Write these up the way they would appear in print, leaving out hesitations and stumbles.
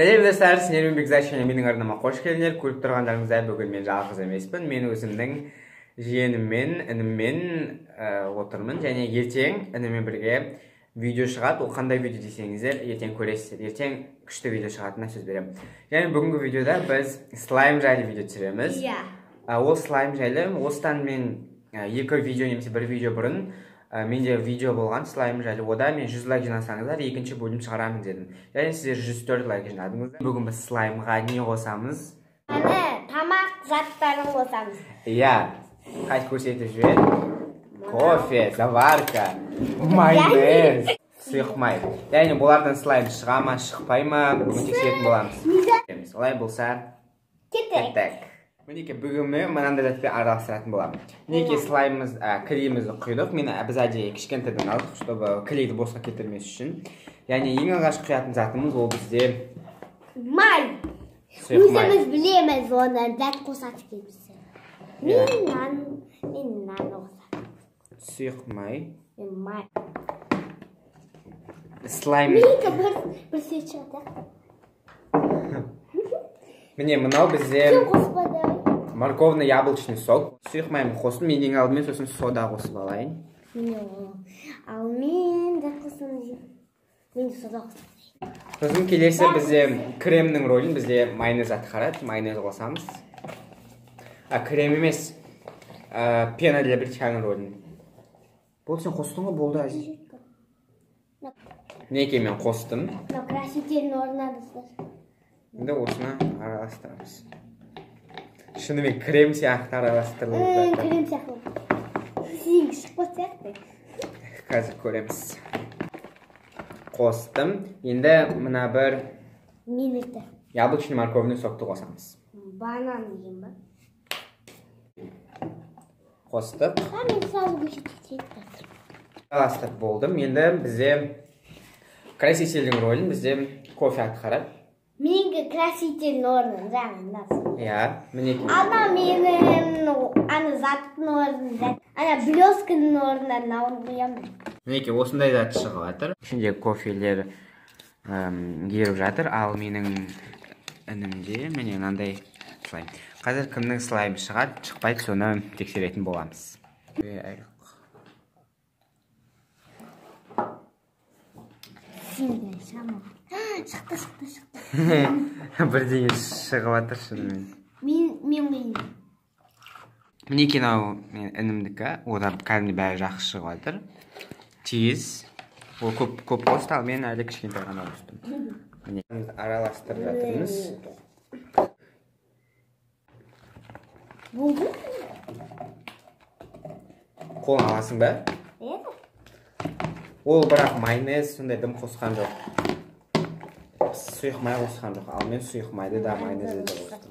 Сәлем достар, сіздермен Бекзат және менің арнама қош келдіңдер. Көріп тұрғандарыңыздай бүгін мен жалғыз емеспін. Мен өзімнің жиеніммен, ініммен отырмын және ертең інімен бірге видео шығады. Ол қандай видео десеңіздер, ертең көресіздер. Ертең күшті видео шығатынына сөз беремін. Және бүгінгі видеода біз слайм жайлы видео түсіреміз. Ол слайм жайлы осыдан мен екі видео немесе бір видео бұрын менде видео болған слайм жайлы. Ода мен 100 лайк жинасаңыздар, екінші бөлім шығарамын дедім. Және сіздер 104 лайк жинадыңыздар. Бүгін біз слаймға не қосамыз? Тамақ заттарын қосамыз. Иә, қайт көрсетіп жібер. Кофе, заварка, майонез, сұйық май. Яғни бұлардан слайм шыға ма, шықпай ма, бүгін тексеретін боламыз. Олай болса, кеттік. Мінеке бүгін мынандай затпен араластыратын боламын. Мінеке слаймымыз, клейімізді құйдық. Біз әдейі кішкентайдан алдық, чтобы клейді босқа кетірмес үшін. Яғни ең алғаш құятын затымыз ол бізде май. Өзіміз білеміз, оны зат қосады екенбіз. Мен нан қосады. Сұйық май. Май. Слайм. Мінеке бір сет шығады. Міне мынау бізде Кем қоспады? морковный яблочный сок. Сұйық майын қостым, мен ең алдымен сосын сода қосып алайын. Ал мен зат қосам деймін. Мен сода қосам. Сосын келесі бізде кремнің рөлін бізде майонез атқарады. Майонез қосамыз. Крем емес, пена для бритьяның рөлін. Болды, сен қостың ғой, болды әзір. Мінеке мен қостым. Красителін орнадыңыздар. Енді осыны араластырамыз. Шынымен крем сияқты араластырылып. Крем сияқты. Сен шықпас сияқты. Қазір көреміз. Қостым. Енді мына бір минутта яблочный морковный сокты қосамыз. Банан дейін ба? Қостық. Мен сразу көшетіп. Араластырып болдым. Енді бізде красителдің рөлін бізде кофе атқарады. Менің красителдің орнын жағындасың. Иә, мінеке. Ана менің заттың орнын, ана блескінің орнынан науын қоямын. Мінеке, осындай зат шығып жатыр. Ішінде кофелер еріп жатыр, ал менің інімде міне мынандай слайм. Қазір кімнің слайм шығады, шықпайды, соны тексеретін боламыз. Шықты. Бірдеңе шығып жатыр шынымен. Мен. Мінеке мынау інімдікі, ода кәдімгі бәрі жақсы шығып жатыр. Тез. Ол көп қосты, ал мен әлі кішкентай ғана қостым. Араластырып жатырмыз. Болды? Қолын аласың ба? Ол бірақ майонез сондай дым қосқан жоқ. Сұйық май қосқан жоқ. Ал мен сұйық майды да майонезді де қостым.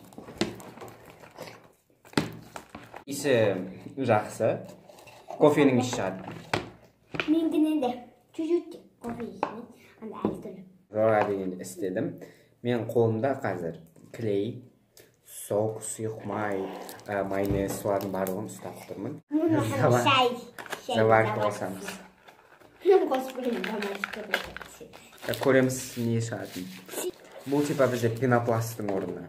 Иісі жақсы. Кофенің иісі шығады. Менгінен де чуть-чуть кофе ішінен. Анда әлі түрі. Зорға дегенде істедім. Мен қолымда қазір клей, сок, сұйық май, майонез, солардың барлығын ұстап тұрмын. Заварка қосамыз. Көреміз не шығатын. Бұл типа бізде пенопласттың орнына.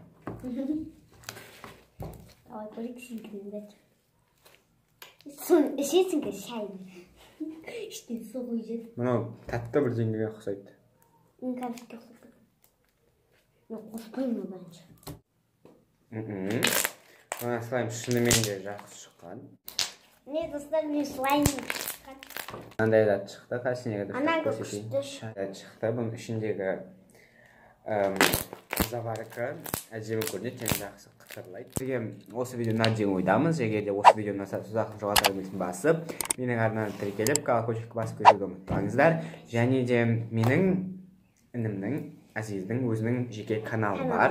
Ішесің ке шай. Іштен су қойып. Мынау тәтті бірдеңеге ұқсайды. Мен кәмпитке ұқсайды. Мен қоспаймын бәнше. Мына слайм шынымен де жақсы шыққан. Не достар, мен слайм шыққан. Мынандай зат шықты, қасынеге Анан көрсетейін. Шықты, бұның ішіндегі заварка әдемі көрінеді, және жақсы қытырлайды. Сізге осы видеоны дейін ойдамыз. Егер де осы видеоны ұзақ жоғалтар білсін басып, менің арнаны тіркеліп, колокольчикті басып көруді ұмытпаңыздар. Және де менің інімнің, Азиздің өзінің жеке каналы бар.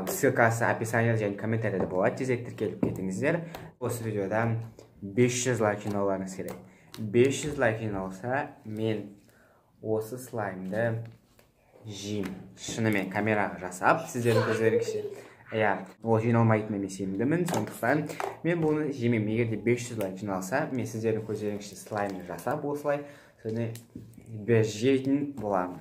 Ссылкасы описанияда және комментарияда болады. Тезірек тіркеліп кетіңіздер. Осы видеода 500 лайк жинауларыңыз керек. 500 лайк жиналса, мен осы слаймды жеймін. Шынымен камераға жасап, сіздердің көздеріңізше. Ол жиналмайтын емес емдімін, сондықтан мен бұны жемеймін. Егер де 500 лайк жиналса, мен сіздердің көздеріңізше слаймды жасап осылай, соны жейтін боламын.